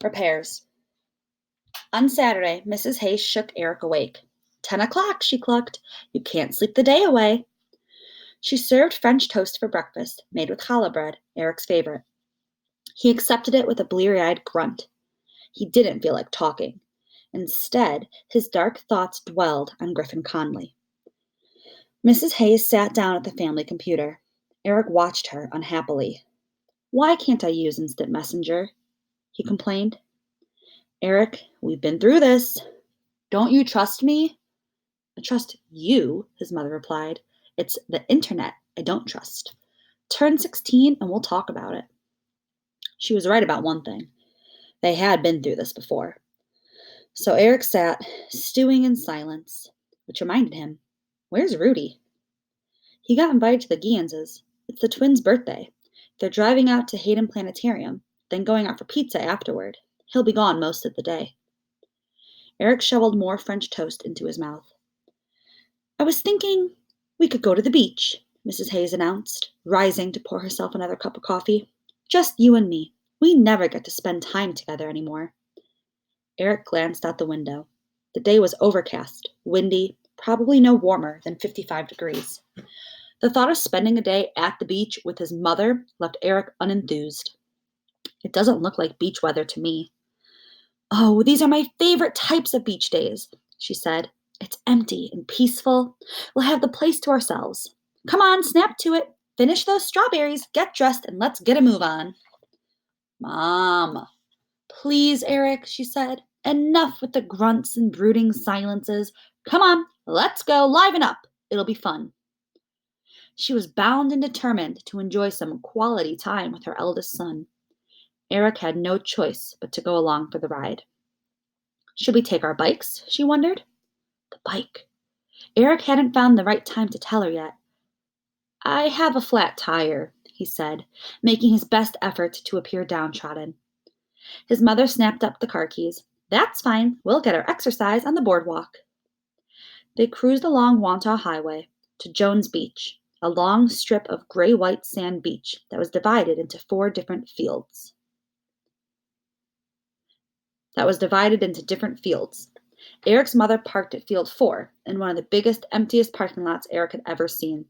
Repairs. On Saturday, Mrs. Hayes shook Eric awake. 10 o'clock, she clucked. You can't sleep the day away. She served French toast for breakfast, made with challah bread, Eric's favorite. He accepted it with a bleary-eyed grunt. He didn't feel like talking. Instead, his dark thoughts dwelled on Griffin Conley. Mrs. Hayes sat down at the family computer. Eric watched her unhappily. Why can't I use Instant Messenger? He complained. Eric, we've been through this. Don't you trust me? I trust you, his mother replied. It's the internet I don't trust. Turn 16 and we'll talk about it. She was right about one thing. They had been through this before. So Eric sat, stewing in silence, which reminded him, where's Rudy? He got invited to the Gianses. It's the twins' birthday. They're driving out to Hayden Planetarium, then going out for pizza afterward. He'll be gone most of the day. Eric shoveled more French toast into his mouth. I was thinking we could go to the beach, Mrs. Hayes announced, rising to pour herself another cup of coffee. Just you and me. We never get to spend time together anymore. Eric glanced out the window. The day was overcast, windy, probably no warmer than 55 degrees. The thought of spending a day at the beach with his mother left Eric unenthused. It doesn't look like beach weather to me. Oh, these are my favorite types of beach days, she said. It's empty and peaceful. We'll have the place to ourselves. Come on, snap to it. Finish those strawberries, get dressed, and let's get a move on. Mom. Please, Eric, she said. Enough with the grunts and brooding silences. Come on, let's go, liven up. It'll be fun. She was bound and determined to enjoy some quality time with her eldest son. Eric had no choice but to go along for the ride. Should we take our bikes? She wondered. The bike. Eric hadn't found the right time to tell her yet. I have a flat tire, he said, making his best effort to appear downtrodden. His mother snapped up the car keys. That's fine. We'll get our exercise on the boardwalk. They cruised along Wantagh Highway to Jones Beach, a long strip of gray-white sand beach that was divided into 4 different fields. Eric's mother parked at Field 4 in one of the biggest, emptiest parking lots Eric had ever seen.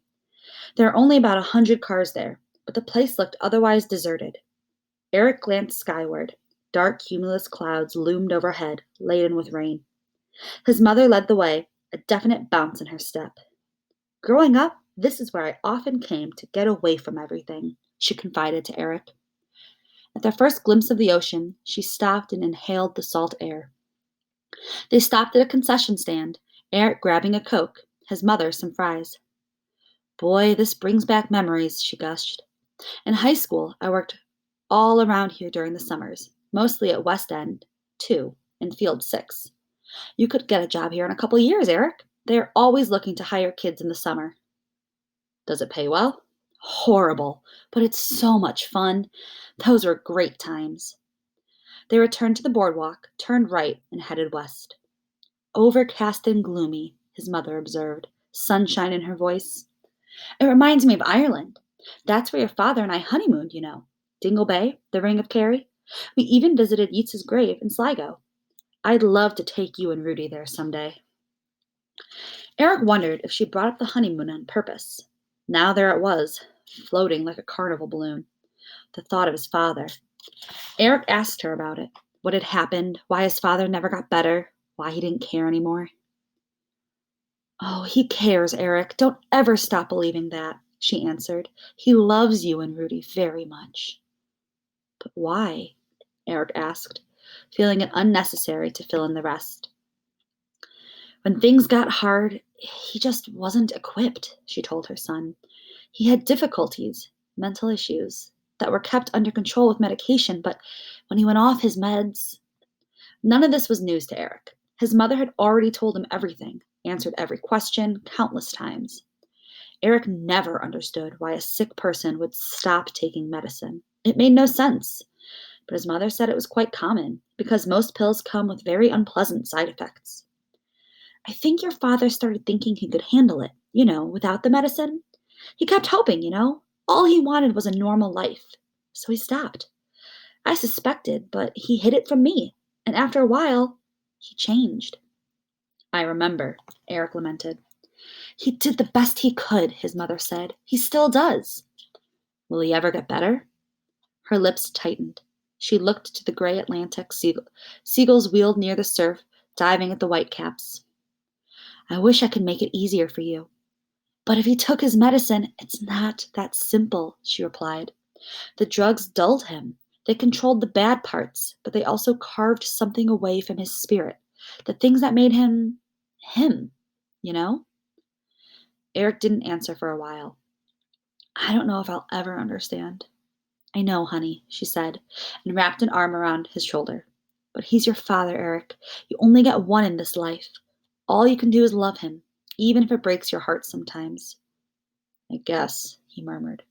There were only about 100 cars there, but the place looked otherwise deserted. Eric glanced skyward. Dark, cumulus clouds loomed overhead, laden with rain. His mother led the way, a definite bounce in her step. Growing up, this is where I often came to get away from everything, she confided to Eric. At their first glimpse of the ocean, she stopped and inhaled the salt air. They stopped at a concession stand, Eric grabbing a Coke, his mother some fries. Boy, this brings back memories, she gushed. In high school, I worked all around here during the summers, mostly at West End 2 and Field 6. You could get a job here in a couple years, Eric. They're always looking to hire kids in the summer. Does it pay well? Horrible, but it's so much fun. Those were great times. They returned to the boardwalk, turned right, and headed west. Overcast and gloomy, his mother observed, sunshine in her voice. It reminds me of Ireland. That's where your father and I honeymooned, you know. Dingle Bay, the Ring of Kerry. We even visited Yeats's grave in Sligo. I'd love to take you and Rudy there someday. Eric wondered if she brought up the honeymoon on purpose. Now there it was, floating like a carnival balloon. The thought of his father. Eric asked her about it, what had happened, why his father never got better, why he didn't care anymore. Oh, he cares, Eric. Don't ever stop believing that, she answered. He loves you and Rudy very much. But why? Eric asked, feeling it unnecessary to fill in the rest. When things got hard, he just wasn't equipped, she told her son. He had difficulties, mental issues, that were kept under control with medication, but when he went off his meds... None of this was news to Eric. His mother had already told him everything, answered every question countless times. Eric never understood why a sick person would stop taking medicine. It made no sense. But his mother said it was quite common, because most pills come with very unpleasant side effects. I think your father started thinking he could handle it, without the medicine. He kept hoping, all he wanted was a normal life. So he stopped. I suspected, but he hid it from me. And after a while, he changed. I remember, Eric lamented. He did the best he could, his mother said. He still does. Will he ever get better? Her lips tightened. She looked to the gray Atlantic. Seagulls wheeled near the surf, diving at the whitecaps. I wish I could make it easier for you. But if he took his medicine, it's not that simple, she replied. The drugs dulled him. They controlled the bad parts, but they also carved something away from his spirit. The things that made him him, you know? Eric didn't answer for a while. I don't know if I'll ever understand. I know, honey, she said, and wrapped an arm around his shoulder. But he's your father, Eric. You only get one in this life. All you can do is love him, even if it breaks your heart sometimes. I guess, he murmured.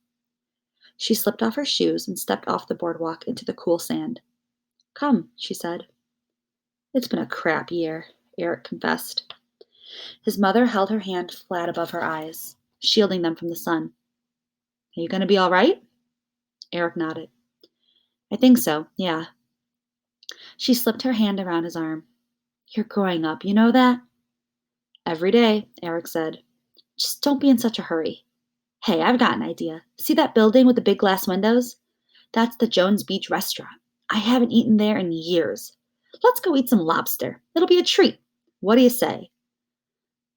She slipped off her shoes and stepped off the boardwalk into the cool sand. Come, she said. It's been a crap year, Eric confessed. His mother held her hand flat above her eyes, shielding them from the sun. Are you going to be all right? Eric nodded. I think so, yeah. She slipped her hand around his arm. You're growing up, you know that? Every day, Eric said. Just don't be in such a hurry. Hey, I've got an idea. See that building with the big glass windows? That's the Jones Beach restaurant. I haven't eaten there in years. Let's go eat some lobster. It'll be a treat. What do you say?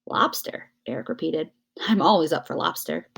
Lobster, Eric repeated. I'm always up for lobster.